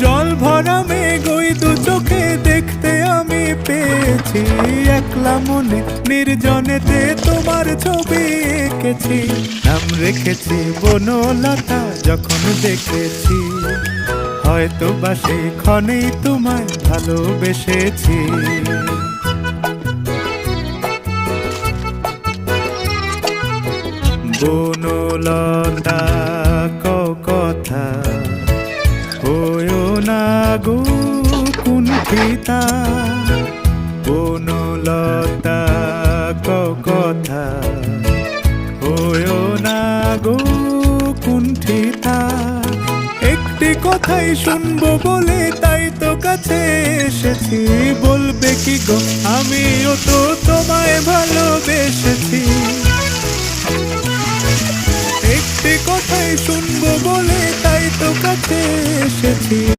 জল ভরা মেঘ ওই দু চোখে দেখতে আমি পেয়েছি, একলা মনে নির্জনেতে তোমার ছবি এঁকেছি। নাম রেখেছি বনলতা যখন দেখেছি, হয়তো বা সেই ক্ষণেই তোমায় ভালোবেসেছি। বনলতা কথা হয়ো না গো কুণ্ঠিতা, বনলতা কথা হয়ো না গো কুণ্ঠিতা। একটি কথাই শুনবো বলে তাই তো কাছে এসেছি, বলবে কি গো আমিও তো তোমায় ভালোবেসেছি। একটি কথাই শুনবো বলে তাই তো কাছে এসেছি।